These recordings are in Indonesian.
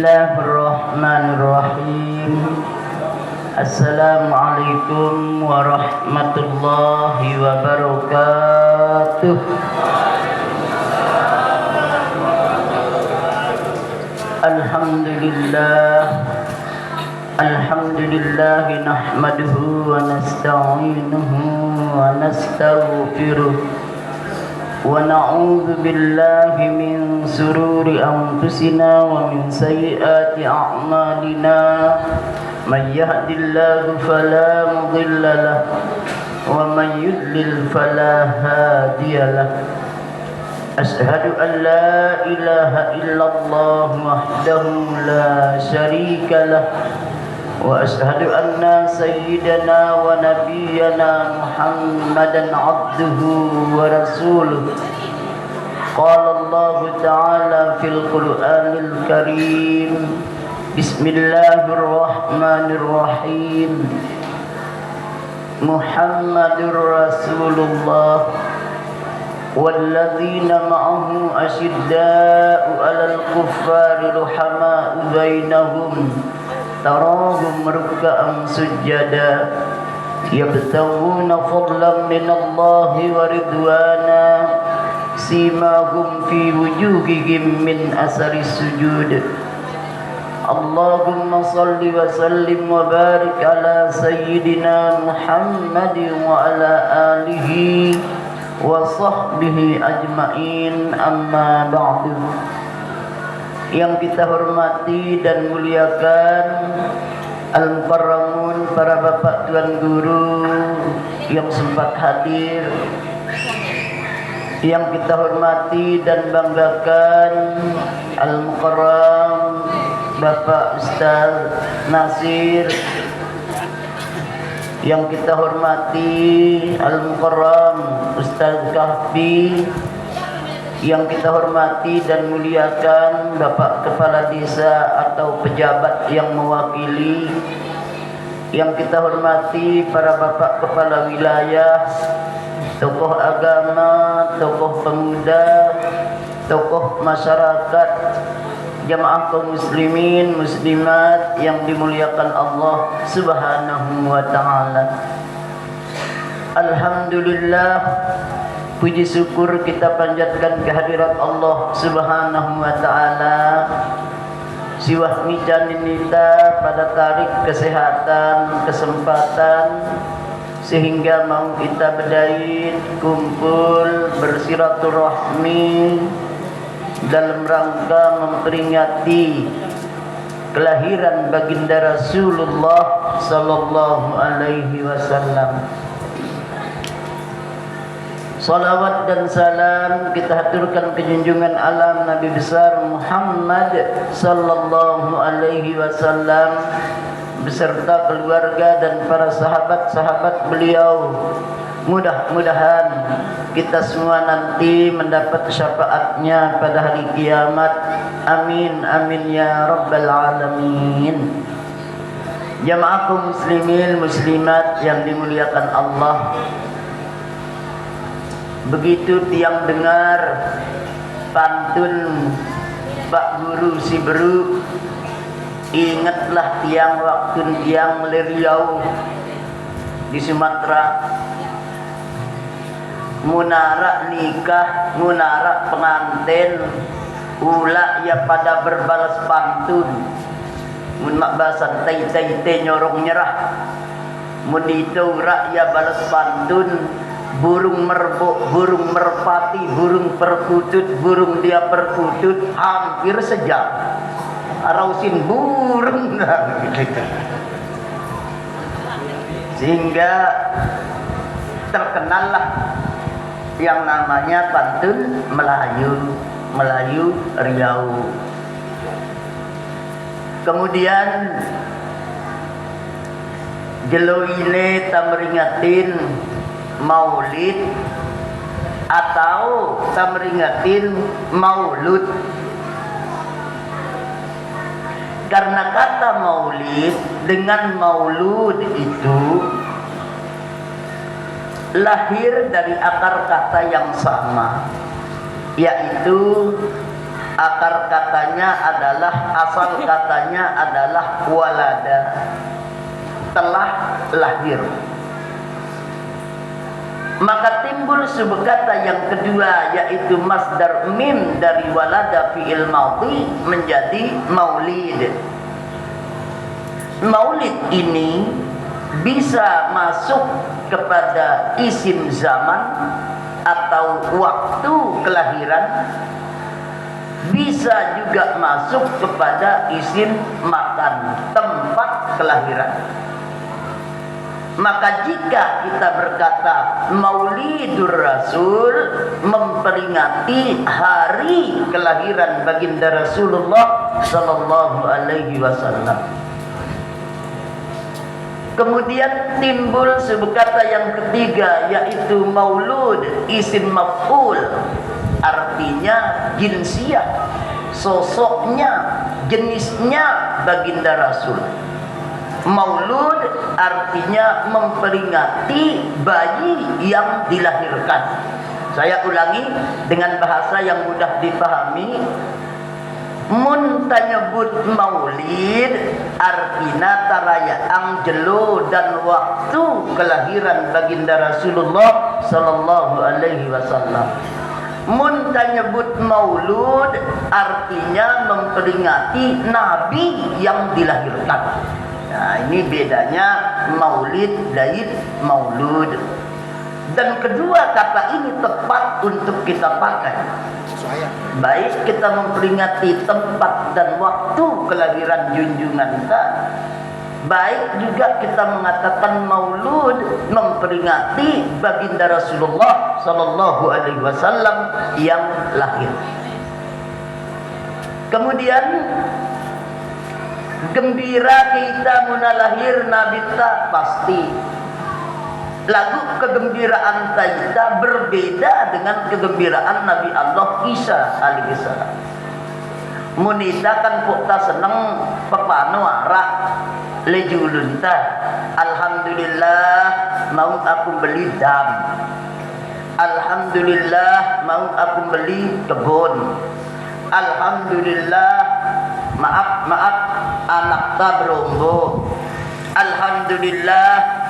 Bismillahirrahmanirrahim. Assalamualaikum warahmatullahi wabarakatuh. Alhamdulillah nahmaduhu wa nasta'inuhu wa nastaghfiruh wa na'udzu billahi min sururi anfusina wa min sayyiati a'malina. Man yahdihillahu fala mudilla lahu wa man yudlil fala hadiya lahu. Ashhadu an la ilaha illallah wahdahu la syarika lah wa ashhadu anna sayyidana wa nabiyyana Muhammadan abduhu wa rasuluh. Qala Allah ta'ala fil Qur'anil Karim, Bismillahirrahmanirrahim. Muhammadur Rasulullah والذين معه أشداء على الكفار رحماء بينهم تراهم ركعا سجدا يبتغون فضلا من الله ورضوانا سيماهم في وجوههم من أثر السجود. اللهم صل وسلم وبارك على سيدنا محمد وعلى آله wa sahbihi ajma'in, amma ba'du. Yang kita hormati dan muliakan al-mukarramun, para bapak tuan guru yang sempat hadir, yang kita hormati dan banggakan al-mukarram Bapak Ustaz Nasir, yang kita hormati Al-Mukarram Ustaz Kahfi, yang kita hormati dan muliakan Bapak Kepala Desa atau pejabat yang mewakili, yang kita hormati para Bapak Kepala Wilayah, tokoh agama, tokoh pemuda, tokoh masyarakat, jamaah kaum muslimin muslimat yang dimuliakan Allah Subhanahu wa ta'ala. Alhamdulillah, puji syukur kita panjatkan kehadirat Allah Subhanahu wa ta'ala. Siwah micaninita pada tarik kesehatan, kesempatan, sehingga mau kita berdait kumpul bersiraturahmi dalam rangka memperingati kelahiran baginda Rasulullah sallallahu alaihi wasallam. Salawat dan salam kita haturkan ke junjungan alam Nabi besar Muhammad sallallahu alaihi wasallam beserta keluarga dan para sahabat-sahabat beliau. Mudah-mudahan kita semua nanti mendapat syafaatnya pada hari kiamat. Amin amin ya rabbal alamin. Jamaah kaum muslimin muslimat yang dimuliakan Allah, begitu tiang dengar pantun Pak Guru si Beru, ingatlah tiang waktu tiang Riau di Sumatera, munarak nikah, munarak pengantin, ulah ya pada berbalas pantun. Mun mak basan tai nyorong nyerah, mun itu rak ya balas pantun. Burung merbok, burung merpati, burung perkutut, burung dia perkutut hampir sejam. Arausin burung gitu. Sehingga terkenallah yang namanya pantun Melayu Riau. Kemudian jeloine tameringatin maulid atau tameringatin maulud. Karena kata maulid dengan maulud itu lahir dari akar kata yang sama, yaitu Akar katanya adalah, asal katanya adalah walada, telah lahir. Maka timbul sebuah kata yang kedua, yaitu masdar min dari walada fi'il madhi menjadi maulid. Maulid ini bisa masuk kepada isim zaman atau waktu kelahiran, bisa juga masuk kepada isim makan, tempat kelahiran. Maka jika kita berkata Maulidur Rasul, memperingati hari kelahiran baginda Rasulullah sallallahu alaihi wasallam. Kemudian timbul sebuah kata yang ketiga, yaitu maulud, isim maf'ul, artinya jinsiyah, sosoknya, jenisnya baginda Rasul. Maulud artinya memperingati bayi yang dilahirkan. Saya ulangi dengan bahasa yang mudah dipahami. Mun tanyebut maulid artina tarayaan jelo dan waktu kelahiran baginda Rasulullah sallallahu alaihi wasallam. Mun tanyebut maulud artinya memperingati nabi yang dilahirkan. Nah, ini bedanya maulid dari maulud. Dan kedua kata ini tepat untuk kita pakai. Baik kita memperingati tempat dan waktu kelahiran junjungan kita, baik juga kita mengatakan maulud memperingati baginda Rasulullah sallallahu alaihi wasallam yang lahir. Kemudian gembira kita muna lahir Nabi ta pasti. Lagu kegembiraan kita berbeda dengan kegembiraan Nabi Allah Isa alaihissalam. Munita kan pokta seneng pepano arak lejulunta. Alhamdulillah mau aku beli dam. Alhamdulillah mau aku beli kebun. Alhamdulillah maaf anak ta berombo. Alhamdulillah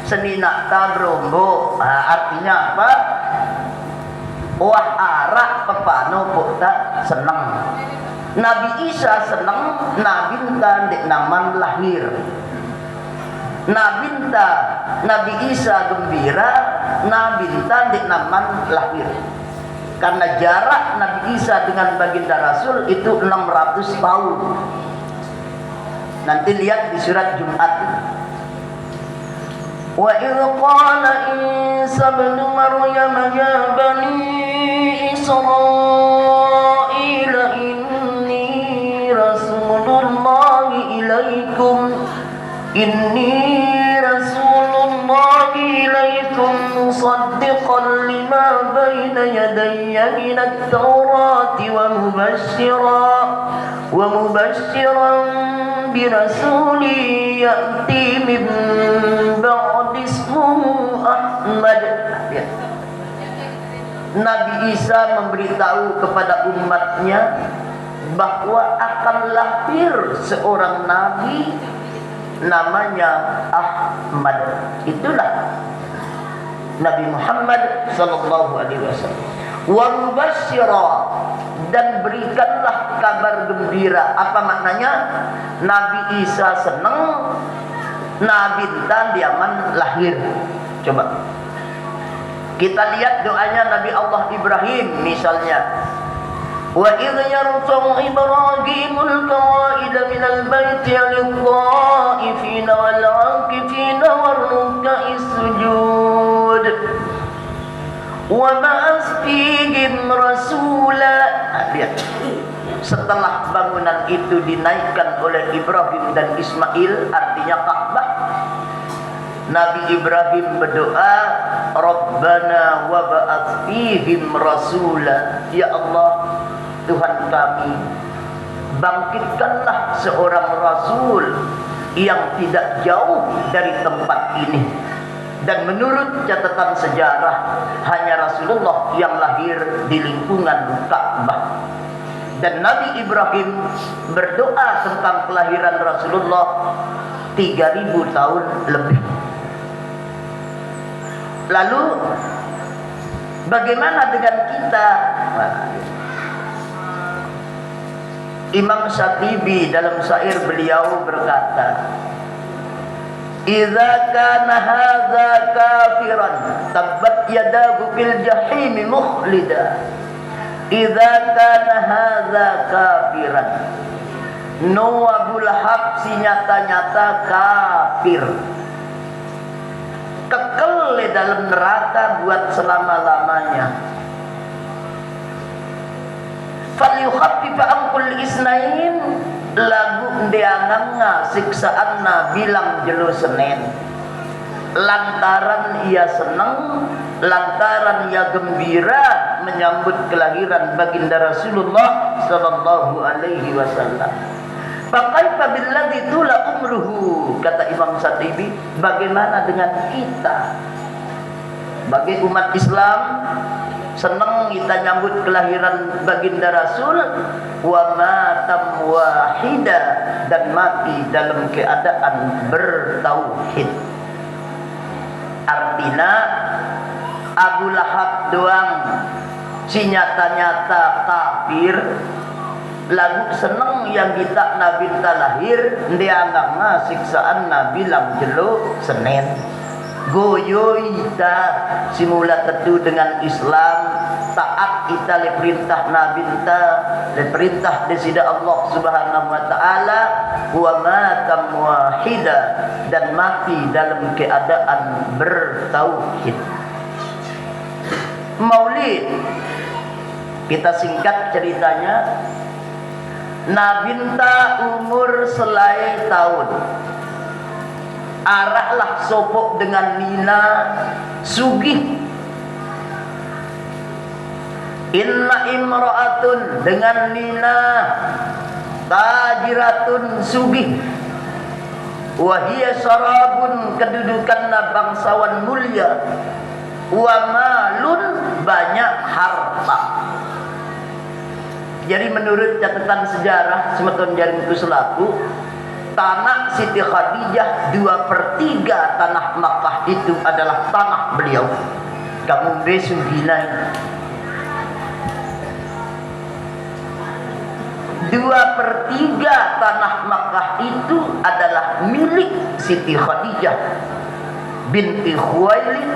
senina ta berombo. Artinya apa? Wah arak pepano pokta seneng. Nabi Isa seneng, Nabi ta dek naman lahir. Nabi Isa gembira, Nabi ta dek naman lahir. Karena jarak Nabi Isa dengan baginda Rasul itu 600 tahun. Nanti lihat di surat Jumat. Wa idh qala Isa ibn Maryam ya bani Israil inni rasulullahi ilaikum musaddiqan lima bayna yadayya minat tawrati wa mubashiran birasuli ya'ti min ba'di ismuhu Ahmad. Nabi Isa memberitahu kepada umatnya bahwa akan lahir seorang nabi namanya Ahmad. Itulah Nabi Muhammad sallallahu alaihi wasallam. Wa mubasyshira, dan berikanlah kabar gembira. Apa maknanya? Nabi Isa senang, Nabi dan diaman lahir. Coba kita lihat doanya Nabi Allah Ibrahim misalnya. Wa idh yarfa'u Ibrahimul qawaida minal baiti lit-ta'ifina wal-'akifina war-ruk'is sujud wa ba'ath fihim rasula. Lihat, setelah bangunan itu dinaikkan oleh Ibrahim dan Ismail, artinya Ka'bah, Nabi Ibrahim berdoa, Rabbana wa ba'ath fihim rasula. Ya Allah, Tuhan kami, bangkitkanlah seorang rasul yang tidak jauh dari tempat ini. Dan menurut catatan sejarah, hanya Rasulullah yang lahir di lingkungan Ka'bah. Dan Nabi Ibrahim berdoa tentang kelahiran Rasulullah 3000 tahun lebih. Lalu bagaimana dengan kita? Imam Syatibi dalam syair beliau berkata, "Idza kana hadza kafiran tabbat yadahu fil jahim mukhlida." Idza kana hadza kafiran. No Abul Habsi nyata-nyata kafir. Kekal di dalam neraka buat selama-lamanya. Falyukhaffif anqul isnain lagu ndianganga siksaanna bilang jelo Senin. Lantaran ia senang, lantaran ia gembira menyambut kelahiran baginda Rasulullah sallallahu alaihi wasallam. Fakaifa billadzi tula umruhu, kata Imam Syatibi, bagaimana dengan kita bagi umat Islam senang kita nyambut kelahiran baginda Rasul, wa matam wahida, dan mati dalam keadaan bertauhid. Artinya Abu Lahab doang si nyata-nyata kafir, lagu seneng yang kita Nabi lahir dia nganga siksaan Nabi lang jelo Senin. Goyoita simula tetu dengan Islam, taat kita le perintah Nabi ta, le perintah desida Allah Subhanahu wa taala, wa matam wahida, dan mati dalam keadaan bertauhid. Maulid kita singkat ceritanya. Nabi ta umur selai tahun. Arahlah sopok dengan Nina sugih. Inna imra'atun dengan Nina tajiratun sugih. Wahia sarabun kedudukan bangsawan mulia. Wa malun banyak harta. Jadi menurut catatan sejarah semeton jaringku selaku, tanah Siti Khadijah 2/3 tanah Makkah itu adalah tanah beliau. Kamu besugina 2/3 tanah Makkah itu adalah milik Siti Khadijah binti Khuwailid.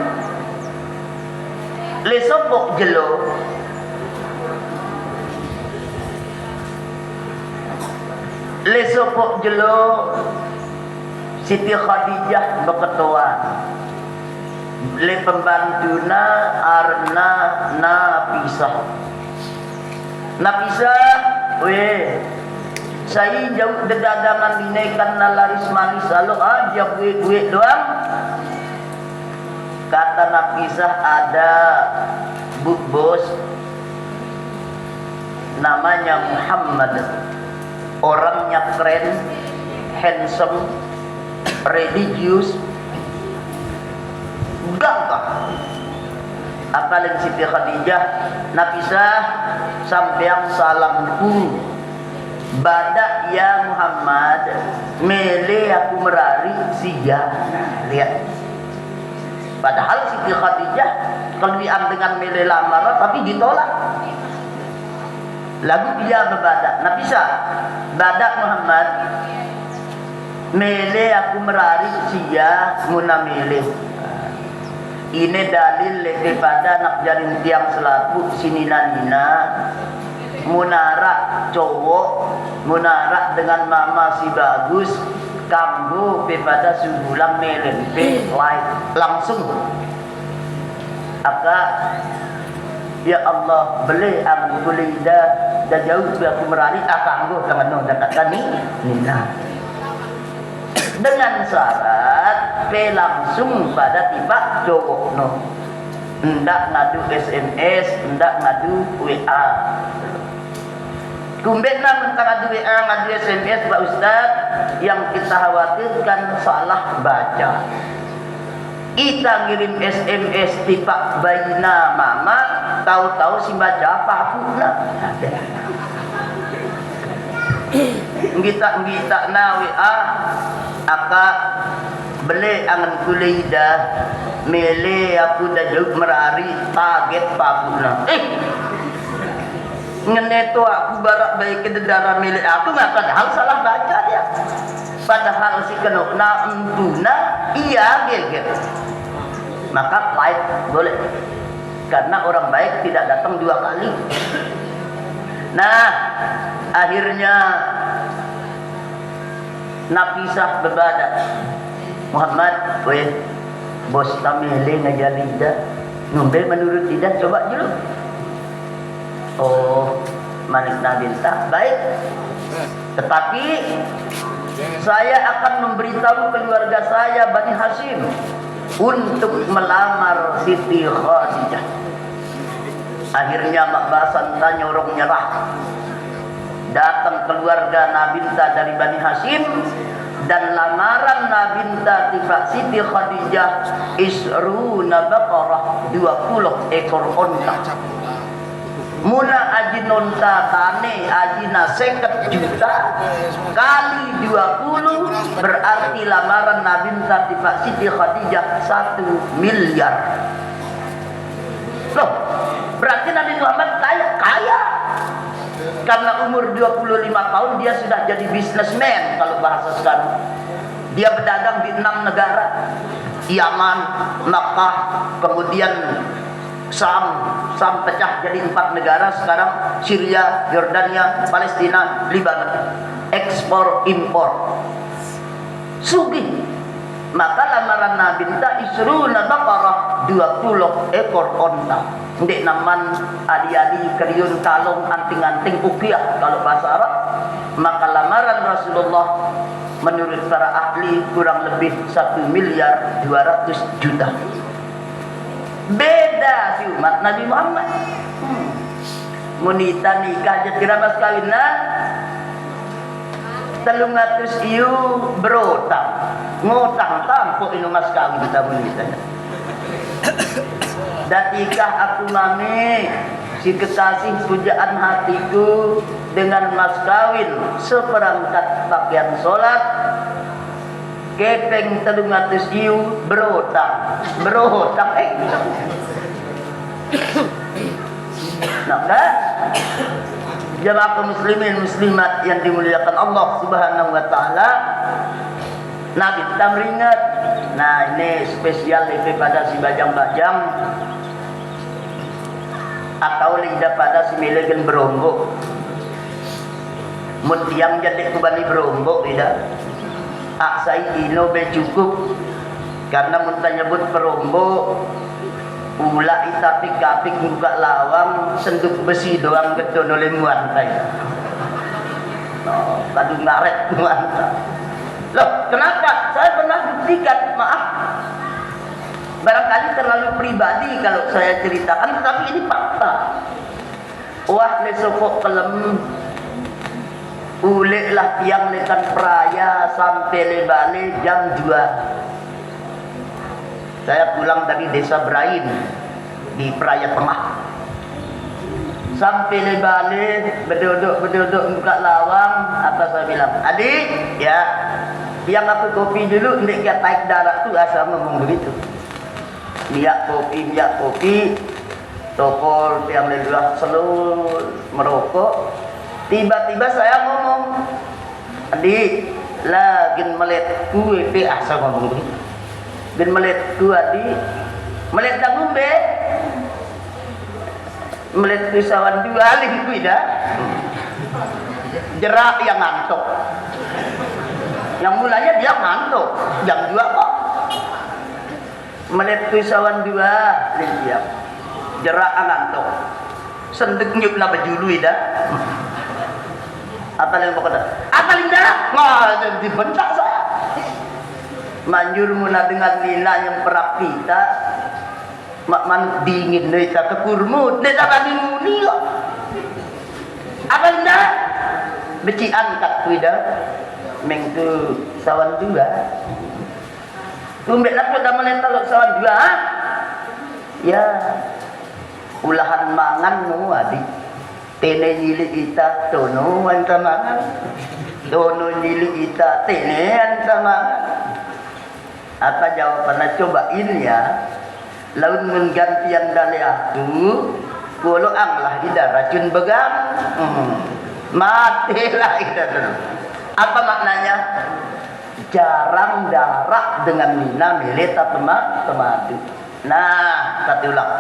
Le sopok jelo lesopok jelo Siti Khadijah beketuan le pembantuna arna Napisah saya jauh dedagangan dinaikan na laris manis lalu aja gue doang. Kata Napisah, ada bos namanya Muhammad, orangnya keren, handsome, religius, gagah. Apalagi Siti Khadijah, Napisah sampeang salamku. Badak ya Muhammad, mele aku merari siya. Lihat. Padahal Siti Khadijah kelebihan dengan mele lamaran tapi ditolak. Lagu dia berbadak. Napisah, badak Muhammad, mele aku merari siya muna mele. Ini dalil daripada nak jaring tiang selaku sinina-nina munara cowok, munara dengan mama si bagus, kambu pada subulang melen light langsung. Aka ya Allah beli aku beli dah jauh aku merari akanggo tangan dekat kami nina. Dengan syarat langsung pada tiba cowok no. Ndak ngadu SMS, ndak ngadu WA. Kumbena mentang ngadu WA, ngadu SMS Pak Ustaz, yang kita khawatirkan salah baca. Kita ngirim SMS tiba bayina mama, tahu-tahu si baca apa pula. Ngita nawi aka beli angan kulida mele aku dah jauh merari target pakuna ngeneto aku barak baik ke darah milik aku nggak padahal salah baca dia padahal si kenokna entuna iya gitu maka baik boleh karena orang baik tidak datang 2 kali. Nah akhirnya Nafisah berbada Muhammad weh bos kami ngajak lidah ngombe menurut lidah coba dulu. Oh Malik Nabi tak baik tetapi saya akan memberitahu keluarga saya Bani Hashim untuk melamar Siti Khadijah. Akhirnya Mak Basan nyorong nyerah datang keluarga Nabinta dari Bani Hashim dan lamaran Nabinta tiba Siti Khadijah isruna baqarah 20 ekor onta. Muna aji nonta tane ajina 50 juta kali 20 berarti lamaran Nabinta tiba Siti Khadijah 1 miliar. Loh, berarti Nabi Muhammad kaya. Karena umur 25 tahun dia sudah jadi businessman kalau bahasa sekarang. Dia berdagang di 6 negara. Yaman, Makkah, kemudian Sam pecah jadi 4 negara sekarang, Syria, Yordania, Palestina, Libanon. Ekspor impor. Sugih. Maka lamaran Nabi minta isruna baqarah 20 ekor onta. Ndek naman adi-adi kriun kalung anting-anting ukiah kalau bahasa Arab. Maka lamaran Rasulullah menurut para ahli kurang lebih 1 miliar 200 juta. Beda si umat Nabi Muhammad. Munita nikah jatira mas kawinan 300 iu berotang ngutang tampuk inu mas kawin kita munita. Datikah aku mami si kekasih pujaan hatiku dengan mas kawin seperangkat pakaian sholat kepeng 300 iu berotang nah kan jamaah kaum muslimin muslimat yang dimuliakan Allah Subhanahu wa taala. Nah kita meringat. Nah ini spesial pada si bajang-bajang atau lidah pada si milegen berombok. Mun tiang jadi kubani berombok tidak. Aksai ino be cukup karena mun nyebut berombok ulai tapi kapik buka lawang senduk besi doang gedon oleh muantai. No, kadu ngaret muantai. Loh, kenapa? Saya pernah buktikan, maaf. Barangkali terlalu pribadi kalau saya ceritakan, tetapi ini fakta. Wah, lesokok kelem ulek lah tiang lekan peraya sampai lebale jam 2. Saya pulang dari desa Brain di Peraya Tengah. Sampai lebale berduduk buka lawang, apa saya bilang? Adik, ya, yang aku kopi dulu, ndek dia taik darah tuh asal ngomong begitu. Minyak kopi, tokol yang lelah selur merokok. Tiba-tiba saya ngomong, adik, lagi melet kue pe asal ngomong begitu. Dan melet ku adik, melet dah ngombe, melet pisawan 2 lingkui dah. Jerak yang ngantuk. Yang mulanya dia ngantuk, jam 2 kok. Melet pisawan 2 lingkui. Jerak ngantuk. Sendek nyuk na bajului dah. Apa yang pokoknya? Apa linda? Wah, dibentak saya. Manjur mula dengan lila yang perap kita. Mak manuk dingin nih tak kekurmut, nih tak tadi muni kok. Apa linda? Beci angkat kuida, mengku sawan 2. Tumbek lah dah melental sawan 2. Ya, ulahan mangan nu adik. tene nyili ita tono antamangan, tono nyili ita tene antamangan. Apa jawabannya? Cobain ya. Laun menggantian dari aku, kalau anglah ida racun begang, matilah ida dulu. Apa maknanya? Jarang darak dengan mina meleta temadu. Nah, kata ulang.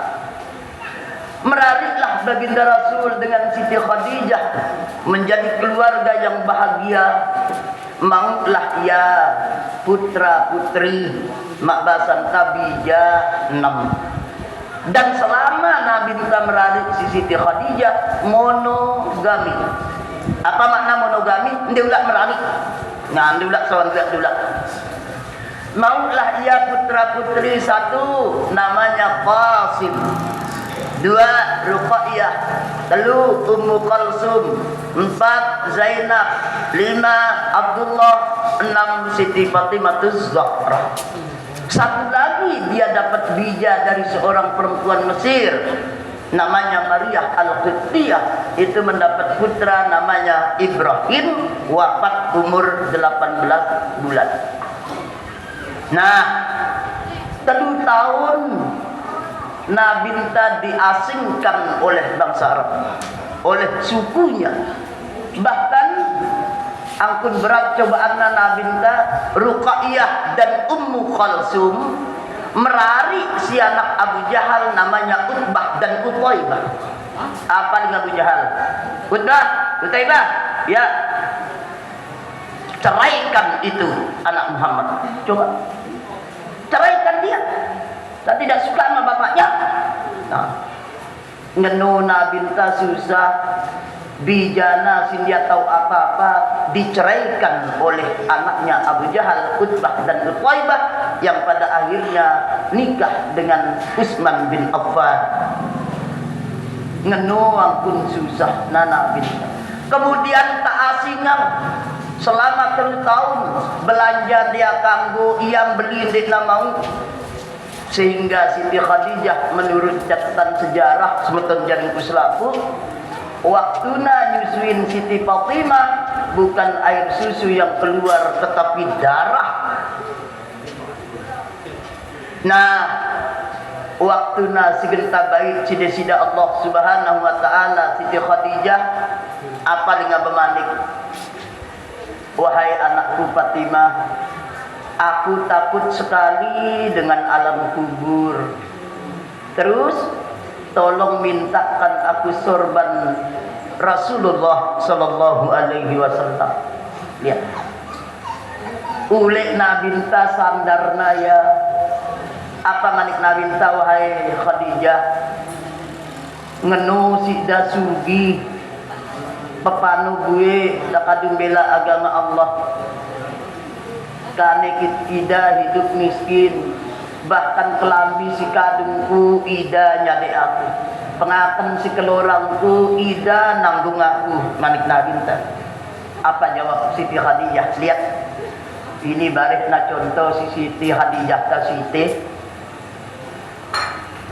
Merarilah baginda Rasul dengan Siti Khadijah menjadi keluarga yang bahagia. Maulah ia putra putri makbasan tabija 6. Dan selama Nabi kita merarik si Siti Khadijah monogami. Apa makna monogami? Dia ulah merarik. Nah, dia ulah sawan dia. Maulah ia putra putri 1 namanya Qasim, 2 Ruqayyah, 3 Ummu Kalsum, 4 Zainab, 5 Abdullah, 6 Siti Fatimahuz Zahra. 1 lagi dia dapat bija dari seorang perempuan Mesir namanya Maria Al-Qibtiyah, itu mendapat putra namanya Ibrahim, wafat umur 18 bulan. Nah, 3 tahun Nabi kita diasingkan oleh bangsa Arab, oleh sukunya. Bahkan angkun berat cobaan Nabi kita, Ruqayyah dan Ummu Kalsum merari si anak Abu Jahal namanya Utbah dan Utaibah. Apa dengan Abu Jahal? Utaibah, ya, ceraikan itu anak Muhammad. Coba ceraikan dia. Tak tidak suka sama bapaknya. Nah, ngenu Nabi ta susah, bijana sin dia tahu apa-apa, diceraikan oleh anaknya Abu Jahal, Utbah dan Utaibah, yang pada akhirnya nikah dengan Utsman bin Affan. Ngenu ampun susah Nabi. Kemudian tak asingan selama 3 tahun belanja dia kanggo ia beli dik mau, sehingga Siti Khadijah menurut catatan sejarah semeton jaring kuslaku, waktuna nyusuin Siti Fatimah bukan air susu yang keluar tetapi darah. Nah, waktuna sigenta bait sida-sida Allah Subhanahu wa taala Siti Khadijah apa dengan bemanik, wahai anakku Fatimah, aku takut sekali dengan alam kubur. Terus tolong mintakan aku sorban Rasulullah sallallahu alaihi wasallam. Lihat. Ulek nabinta sandarna ya. Apa manik nabinta wahai Khadijah? Ngenu sida sugi pepanu gue lakadung bela agama Allah. Kane ida hidup miskin, bahkan kelambi si kadungku ida nyade aku, pengaken si kelorangku ida nanggung aku. Manik nabinta. Apa jawab Siti Khadijah? Lihat, ini baris na contoh si Siti Khadijah ta Siti.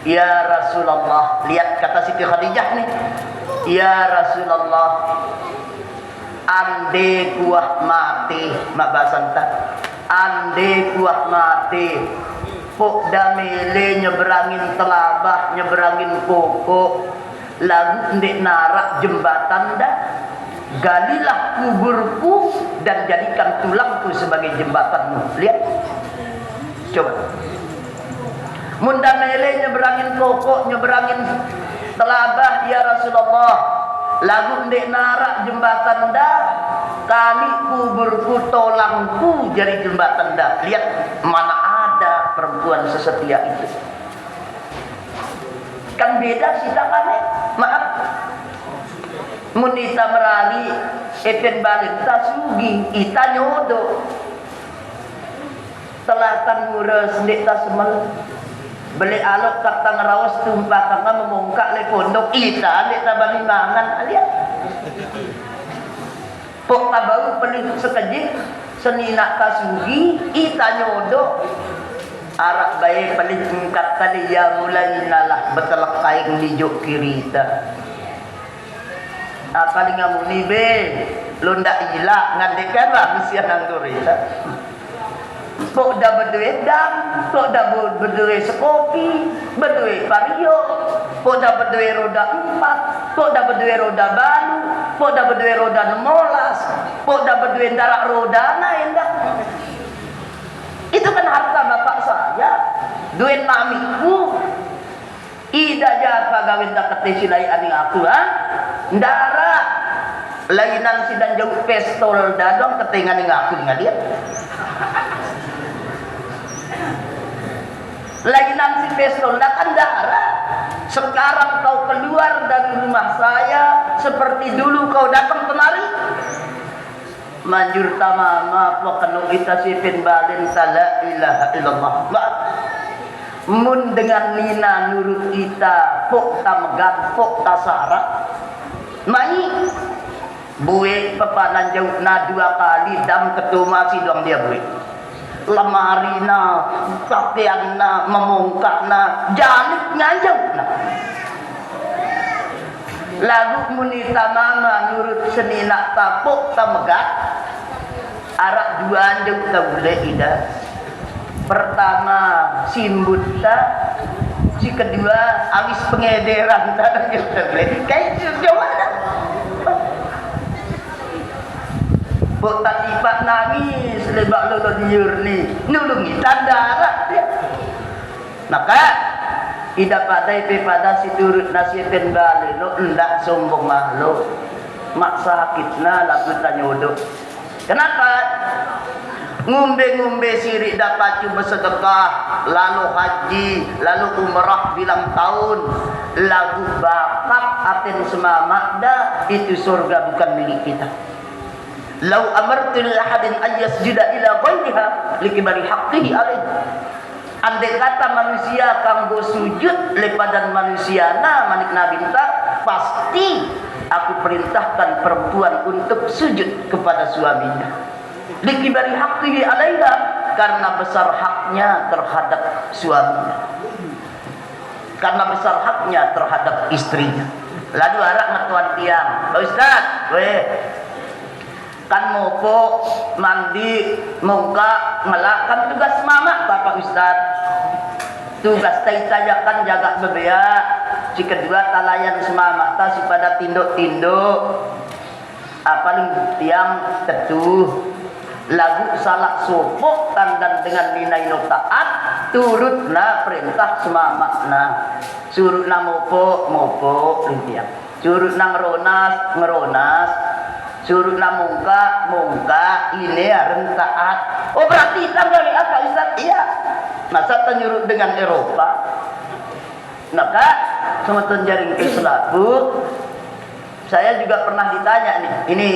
Ya Rasulullah, lihat kata Siti Khadijah nih, ya Rasulullah, ande kuah mati, mak basanta, ande kuah mati, pok damele nyeberangin telabah, nyeberangin pokok, lagu ndek narak jembatan dah, galilah kuburku dan jadikan tulangku sebagai jembatanmu. Lihat, coba. Munda mele nyeberangin pokok, nyeberangin telabah, ya Rasulullah, lagu ndek narak jembatan dah, kali kuburku tolangku jadi jembatan dah. Lihat, mana ada perempuan sesetia itu. Kan beda sita kane. Maaf, munita merali eten balik ta sugi ita nyodo telatan ngures ndek ta semel beli alok tak tang rawas tumpah karena memongkak le pondok ita ndek ta balimbangan. Lihat, pok tabau pelit sekejik senina kasugi ita nyodo arak bayi pelit ngkat tadi ya mulai nalah betelak kain lijuk kirita. paling ngamuni be lo ndak ilak ngandekan lah mesti nang turita pok dah berduit dam pok dah berduit sekopi berduit vario pok dah berduit roda 4 pok dah berduit roda baru pok dah berduit roda 16 pok dah berduit darak roda lain dah itu kan harta bapak saya duit mamiku ida japa gawin tak ketesi lai aning aku ndara lainan sidang jauh pistol dadong ketingan ning aku dengan dia lainan si pistol kan ndara sekarang kau keluar dari rumah saya seperti dulu kau datang kemari manjur tamama pokenu kita sipin balin la ilaha illallah mun dengan nina nurut kita pok tamegat pok tasara mai buwe pepanan jauh na 2 kali dam ketuma sidong dia buwe lemarina pakaianna memungkakna jalik ngajauhna lagu munita mama nurut senina tapuk tamegat arak 2 anjung tabule ida pertama simbutta si kedua awis pengederan tak gitu kayak coba Bok tak tiba nangis lebak lo diur ni nulungi tanda dia maka ida padai pada si turut nasibin balik lo endak sombong makhluk mak sakitna lagu tanyodok kenapa ngumbe-ngumbe sirik dapat cuma sedekah lalu haji lalu umrah bilang tahun lagu bakat aten semamak dah itu surga bukan milik kita lau amartu lil ahadin an yasjuda ila ghairiha likibari haqqihi alaihi andai kata manusia kanggo sujud lepadan manusia na manik nabi pasti aku perintahkan perempuan untuk sujud kepada suaminya likibari haqqihi alaiha karena besar haknya terhadap suaminya karena besar haknya terhadap istrinya lalu arak ngetuan tiang Pak Ustaz kan mopo mandi muka ngelakan tugas mama Bapak Ustaz tugas taja kan jaga bebea si kedua talayan semama ta si pada tinduk-tinduk paling tiang teduh lagu salah sopok tandan dengan nilai no taat turutna perintah semamakna surutna mopo rintiang surutna ngeronas suruh mungka ini harus taat oh berarti tanggal apa Ustaz iya masa nyuruh dengan Eropa maka sama jaring Islamu saya juga pernah ditanya nih ini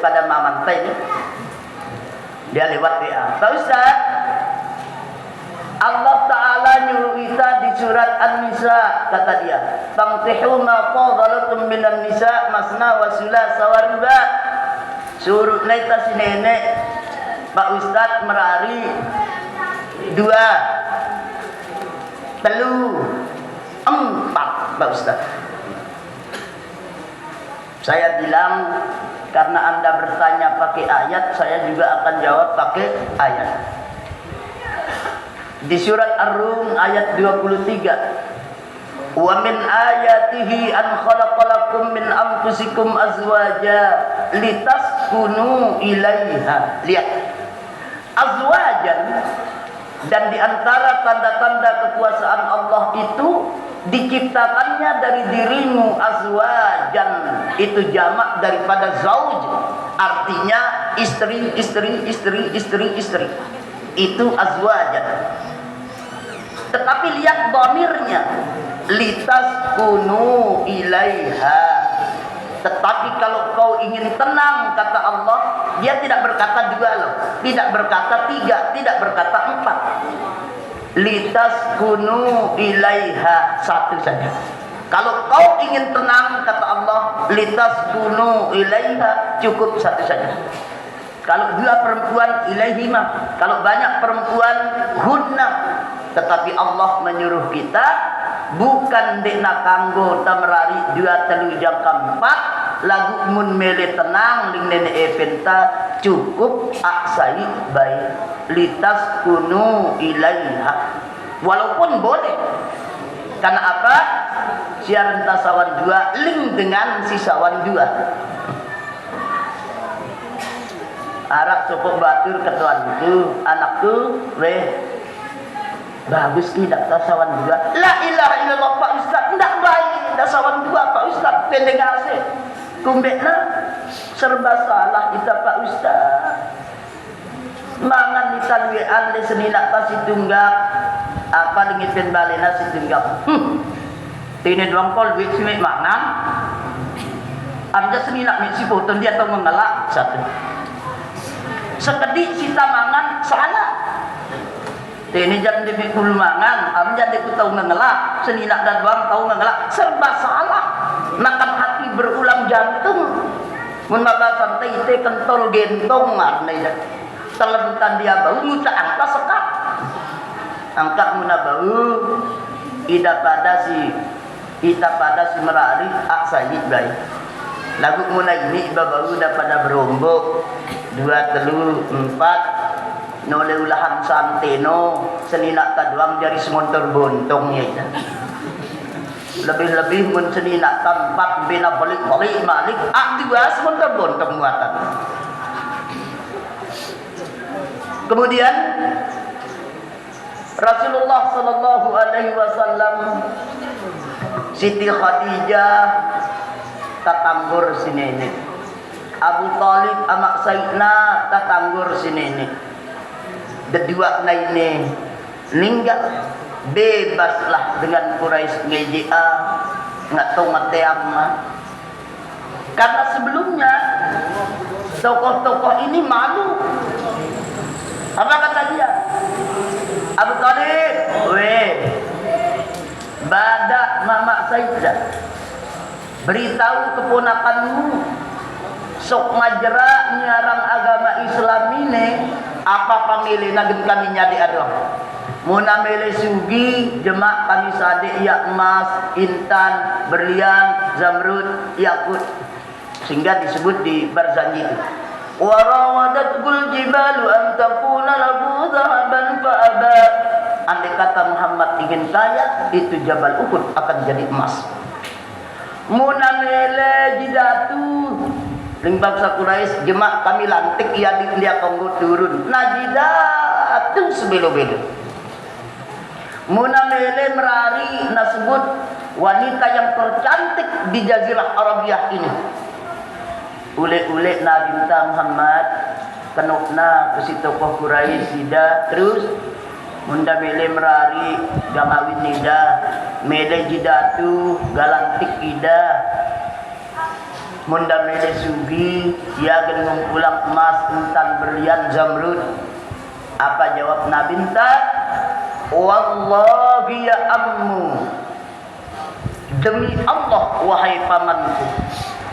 pada Maman ini dia lewat WA Pak Ustaz Allah Ta'ala nyuruh kita di surat An-Nisa kata dia fankihu ma qadalatum minan nisa masna wa sulasa wa ruba suruh naita si nenek Pak Ustaz merari 2 telu 4 Pak Ustaz saya bilang karena Anda bertanya pakai ayat saya juga akan jawab pakai ayat di surat Ar-Rum ayat 23 wa min ayatihi an khalaqalakum min anfusikum azwaja litaskunu ilaiha lihat azwajan dan di antara tanda-tanda kekuasaan Allah itu diciptakannya dari dirimu azwajan itu jamak daripada zauj artinya istri itu azwajan tetapi lihat dhamirnya litaskunu ilaiha tetapi kalau kau ingin tenang kata Allah dia tidak berkata 2 loh tidak berkata 3 tidak berkata 4 litaskunu ilaiha 1 saja kalau kau ingin tenang kata Allah litaskunu ilaiha cukup 1 saja kalau 2 perempuan ilaihima kalau banyak perempuan hunna tetapi Allah menyuruh kita bukan dina kanggo tamerari 2 3 jam 4 lagu mun mele tenang ling nenek epenta cukup aksai baik litas kunu ilaiha, walaupun boleh. Karena apa? Siaran tasawan dua link dengan si sawan dua. Arak cukup batur ketuanku, anakku, weh bagus tidak tasawan dua. La ilaha illallah Pak Ustaz, tidak baik tasawan dua Pak Ustaz, pendek asih. Kumbekna serba salah kita Pak Ustaz. Mangan ditalwian le senina tas tunggak, apa lingipin balena si tunggak. Tini doang kol duit si mangan. Amja senina mi si foton dia tau mengelak satu. Sekedik sita mangan salah. Ini jangan dipikul mangan, amja dia tahu ngelak, senina dan doang tahu ngelak, serba salah. Makan hati berulang jantung. Mun babasan teh kentol gentong marne ya. Telentan dia bau muta angka sekat. Angka muna bau ida pada si merari aksayit baik. Lagu muna ini iba bau dah pada berombok 2, 3, 4 nole ulahan santeno senina kaduang jari semontor bontongnya ya. Lebih-lebih mun senina tempat bina balik malik dua semontor bontong muatan. Kemudian Rasulullah sallallahu alaihi wasallam Siti Khadijah tatanggur sinene. Abu Talib amak Sayyidina tatanggur sinene. Dedua naine ninggal bebaslah dengan Quraisy ngejia nggak tahu mateama. Karena sebelumnya tokoh-tokoh ini malu. Apa kata dia? Abu Talib, weh, badak Mama Sayyidah, beritahu keponakanmu, sok majra nyarang agama Islam ini, apa pamilih nagem kami nyadi adong. Muna mele sugi, jemak kami sadik ya emas, intan, berlian, zamrud, yakut, sehingga disebut di Barzanji itu. Warawadatgul jibalu an takuna lahu dhahaban fa aba. Andai kata Muhammad ingin kaya, itu Jabal Uhud akan jadi emas. Munamele jidatu ling bangsa Quraisy jemak kami lantik ia dia konggo turun. Najidatu sebelo-belo. Munamele merari nasebut wanita yang tercantik di Jazirah Arabiah ini. Ule-ule Nabi Muhammad kenukna ke si tokoh Quraisy sida terus munda mele merari gamawin nida mele jidatu galantik ida munda mele sugi ya genung pulang emas intan berlian zamrud. Apa jawab Nabi wallahi ya ammu, demi Allah wahai pamanku,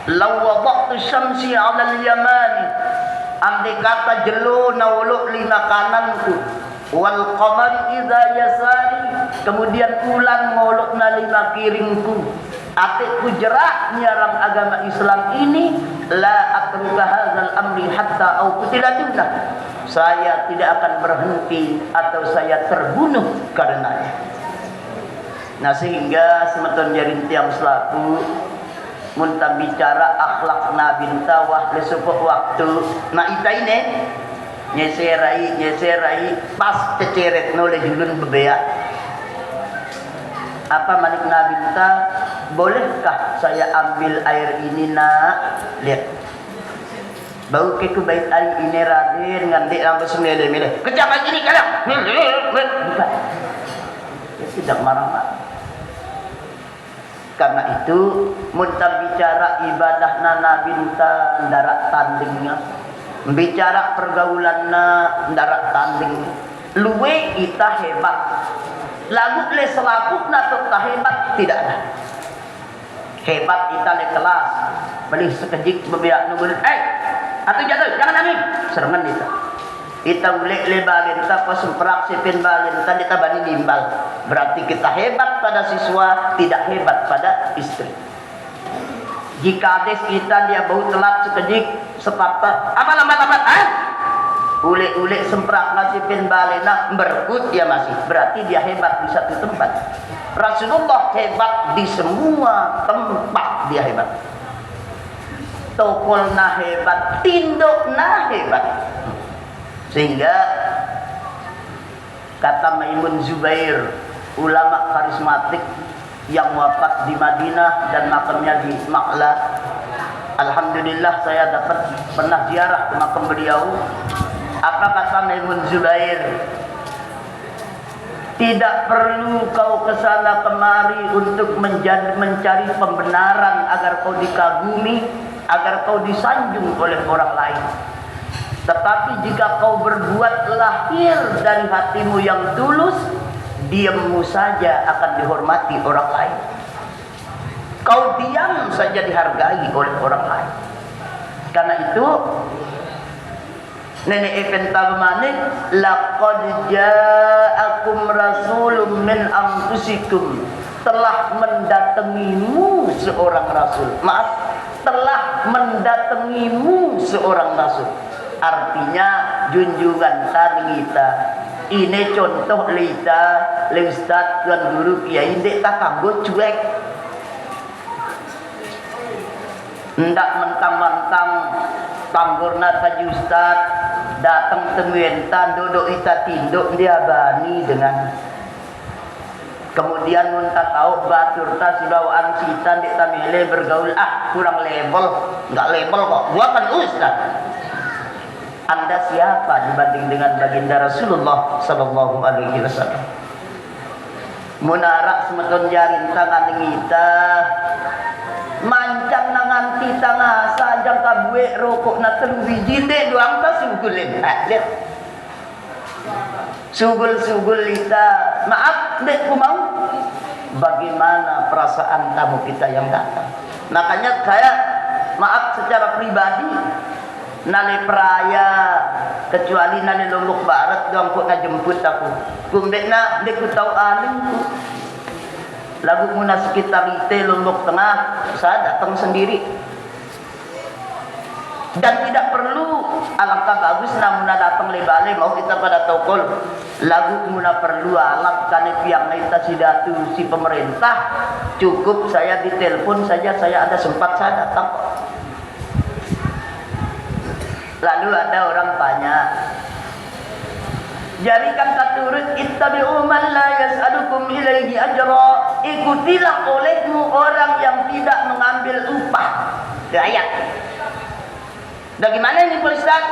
law wada'tu syamsi 'ala al-yamani, andai kata jelo nauluk lima kananku, wal qamar idza yasari, kemudian bulan ngolok na lima kiringku, atikku jerak nyarang agama Islam ini, la atruka hadzal amri hatta au qutilatuna, saya tidak akan berhenti atau saya terbunuh karenanya. Nah sehingga semeton jarin tiang selaku muntah bicara akhlak Nabi tawah lesupuk waktu na ita ini nyeserai pas ceceret noleh julun bebea. Apa manik Nabi ta, bolehkah saya ambil air ini nak? Lihat bau ke bait air ini Raden ngandik sampai semele-mele kejap lagi ni kalian bukan dia tidak marah-marah. Karena itu muntah bicara ibadah Nabi ta ndarak tandingnya, bicara pergaulan ndarak tanding. Luwe ita hebat, lagu le selaput natuk ta hebat tidak ada. Hebat ita le kelas, beli sekejik bebeak nungguin, atau jatuh jangan nangis, serangan ita. Kita ulek lebalin kita pas semprak sepin balin tadi kita bani nimbal. Berarti kita hebat pada siswa, tidak hebat pada istri. Jika ades kita dia bau telat sekejik sepatah apa lambat-lambat ule-ule semprak ngasih pin balena berkut dia masih, berarti dia hebat di satu tempat. Rasulullah hebat di semua tempat, dia hebat. Tokolna hebat, tindokna hebat. Sehingga kata Maimun Zubair, ulama karismatik yang wafat di Madinah dan makamnya di Ma'la. Alhamdulillah saya dapat pernah ziarah ke makam beliau. Apa kata Maimun Zubair? Tidak perlu kau kesana kemari untuk mencari pembenaran agar kau dikagumi, agar kau disanjung oleh orang lain. Tetapi jika kau berbuat lahir dari hatimu yang tulus, diammu saja akan dihormati orang lain. Kau diam saja dihargai oleh orang lain. Karena itu Nenek Eventa Bemanik, laqad ja'akum rasulun min anfusikum, telah mendatangimu seorang rasul. Maaf, telah mendatangimu seorang rasul. Artinya junjungan kita. Ini contoh lita, le ustaz tuan guru kiai ndek tak kanggo cuek. Ndak mentang-mentang tanggurna taji ustaz datang temuenta duduk ita tinduk dia bani dengan kemudian munta tahu batur ta sibawaan sita ndek tamile bergaul kurang level, enggak level kok. Gua kan ustaz. Anda siapa dibanding dengan baginda Rasulullah sallallahu alaihi wasallam? Munarak semeton jaring tangan kita, mancang nangan kita ngasa jang kabue rokok na telu biji ndek doang ta sugulin. Lihat. Sugul-sugul kita. Maaf ndek ku mau. Bagaimana perasaan tamu kita yang datang? Makanya saya maaf secara pribadi nale peraya kecuali nale Lombok Barat doang kok ngajemput aku. Kumbekna ndek ku tau alim ku. Lagu muna sekitar ite Lombok Tengah saya datang sendiri. Dan tidak perlu alangkah bagus namun datang lebale mau kita pada tokol. Lagu muna perlu alat kane piang kita sidatu si pemerintah. Cukup saya ditelepon saja saya ada sempat saya datang. Lalu ada orang tanya, jadikan katurut ittabi'u man la yas'alukum ilaihi ajra, ikutilah olehmu orang yang tidak mengambil upah. Itu ayat. Bagaimana ini Pak Ustaz?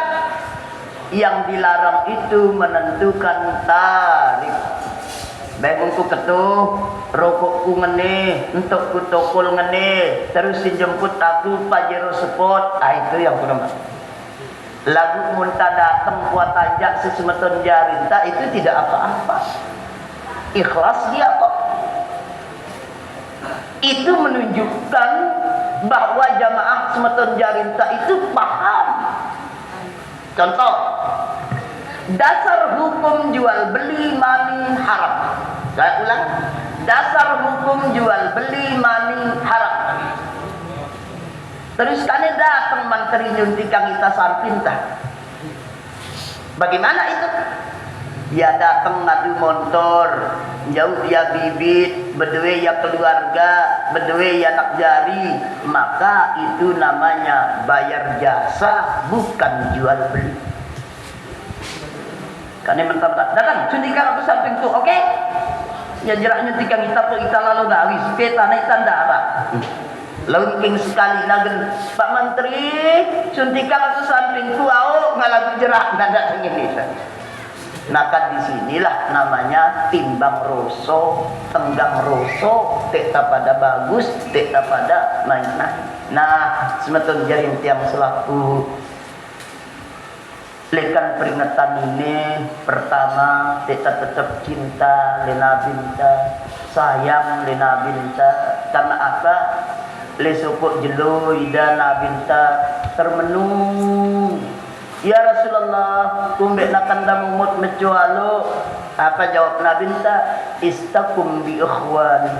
Yang dilarang itu menentukan tarif. Baikku ketuh, rokokku ngene, entukku tokol ngene, terus jemput aku Pajero Sport. Itu yang kurang. Lagu munta datang buat tajak sesemeton jarinta itu tidak apa-apa. Ikhlas dia kok. Itu menunjukkan bahwa jamaah semeton jarinta itu paham. Contoh, dasar hukum jual beli mani haram. Saya ulang, dasar hukum jual beli mani haram. Terus kane datang menteri nyuntikang kita sarpinta. Bagaimana itu? Dia datang ngadu motor, jauh dia bibit, berdua ya keluarga, berdua ya anak jari, maka itu namanya bayar jasa, bukan jual beli. Kane mentah-mentah, datang suntikan aku samping tuh, oke? Ya jerak nyuntikang kita lalu ngawis, peta naik tandara. Lengking sekali nagen Pak Menteri suntikan aku samping kuau ngalagu jerak nada ingin bisa. Maka disinilah namanya timbang roso, tenggang roso, tekta pada bagus, tekta pada main-main. Nah, semeton jaring tiang selaku lekan peringatan ini pertama kita tetap cinta lena binta, sayang lena binta. Karena apa? Lesokok jelo ida nabinta termenung. Ya Rasulullah, kumbek nakan damumut mecualo. Apa jawab nabinta? Istakum bi ikhwani.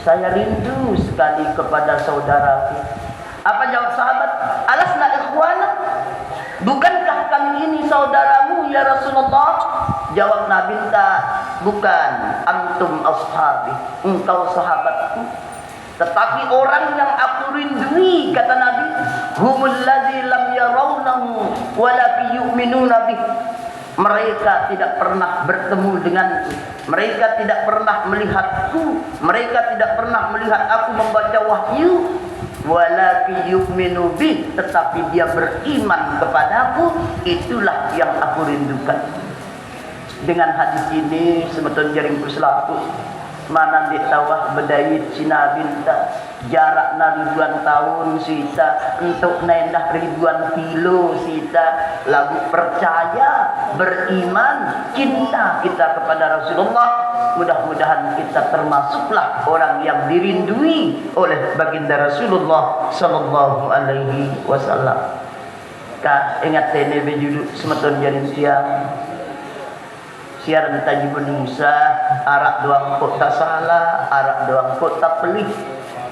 Saya rindu sekali kepada saudaraku. Apa jawab sahabat? Alasna ikhwana? Bukankah kami ini saudaramu ya Rasulullah? Jawab Nabi, bukan. Antum ashabi, engkau sahabatku. Tetapi orang yang aku rindui, kata Nabi, humul ladzi lam yarawnahu wa la yu'minuna bih. Mereka tidak pernah bertemu denganku, mereka tidak pernah melihatku, mereka tidak pernah melihat aku membaca wahyu, walakin yu'minu bih, tetapi dia beriman kepadaku. Itulah yang aku rindukan. Dengan hadis ini semeton jaring puselaku mana ditawah bedayit Cina binta jarak na ribuan tahun sita untuk nendah ribuan kilo sita lagu percaya, beriman, cinta kita kepada Rasulullah. Mudah-mudahan kita termasuklah orang yang dirindui oleh baginda Rasulullah sallallahu alaihi wasallam. Ka ingat tene bejulu semeton jaring siang siaran tajibun Musa, arak doang kok tak salah, arak doang kok tak pelih.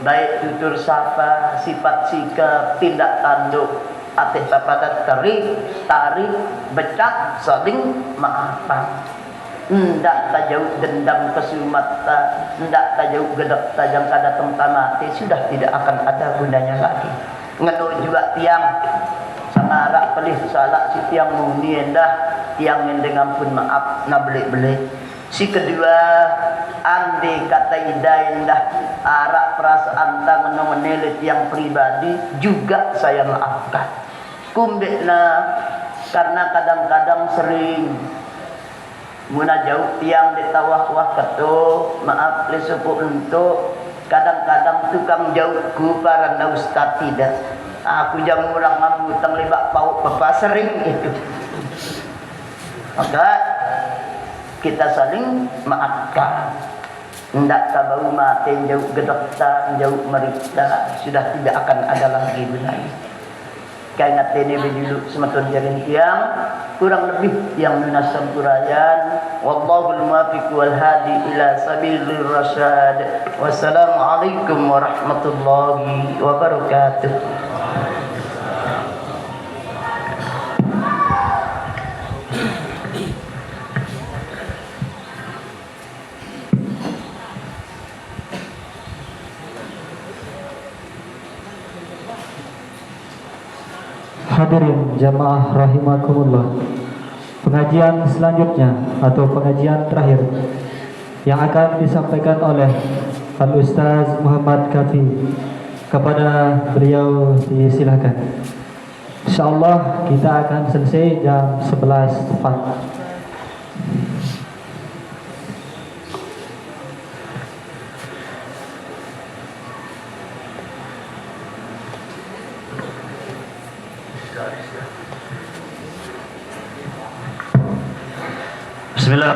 Baik tutur sapa, sifat sikap, tindak tanduk, atik papadat tarik, becat, saling maafan. Ndak tajauh dendam kesumata, ndak tajauh gedek tajam kada temtamati, sudah tidak akan ada gunanya lagi. Ngenu juga tiang sangarak pelih salah si tiang muni endah tiang dengan pun maaf na belik-belik. Si kedua ande kata indah arak perasaan tak menelit yang pribadi juga saya maafkan. Kumbekna karena kadang-kadang sering muna jauh tiang ditawah-wah keto maaf lesupu untuk kadang-kadang tukang jauhku para ustaz tidak. Aku jam murang ngambutang lebak pauk papa sering itu. Maka kita saling maafkan. Hendak tabau mati jauh gedekta, jauh merita, sudah tidak akan ada lagi gunanya. Kaingat ini bejulu semeton jaring tiang, kurang lebih yang minasam kurayan. Wallahul muwaffiq wal hadi ila sabilir rasyad. Wassalamualaikum warahmatullahi wabarakatuh. Hadirin jamaah rahimakumullah. Pengajian selanjutnya atau pengajian terakhir yang akan disampaikan oleh Al-Ustaz Muhammad Kafi, kepada beliau disilakan. Insyaallah kita akan selesai jam 11 tepat. Bismillah.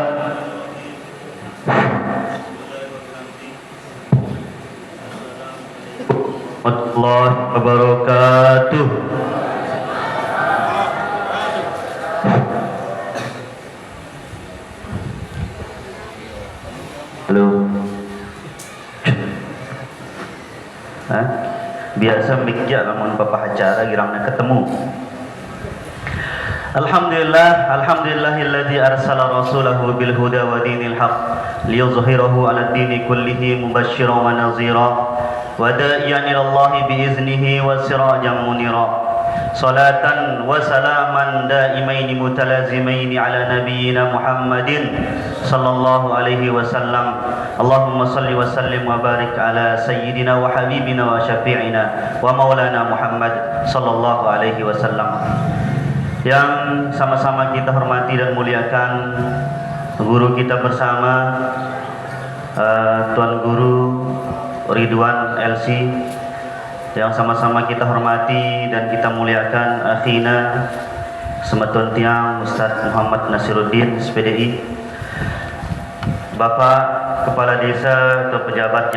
Warahmatullahi wabarakatuh. Halo. Biasa mikir namun bapak acara girangnya ketemu. Alhamdulillahilladzi arsala rasulahu bil huda wa dinil haqq liyuzhirahu 'ala ad-dini kullihi mubasysyiran wa nadhira wa da'iyan ila Allah bi iznihi wa sirajan munira. Salatan wa salaman daimaini mutalazimaini 'ala nabiyyina Muhammadin sallallahu alaihi wasallam. Allahumma salli wa sallim wa barik 'ala sayyidina wa habibina wa syafi'ina wa maulana Muhammad sallallahu alaihi wasallam. Yang sama-sama kita hormati dan muliakan guru kita bersama, Tuan Guru Ridwan LC, yang sama-sama kita hormati dan kita muliakan akhina semetun tiang Ustaz Muhammad Nasiruddin SPDI, Bapak Kepala Desa atau pejabat yang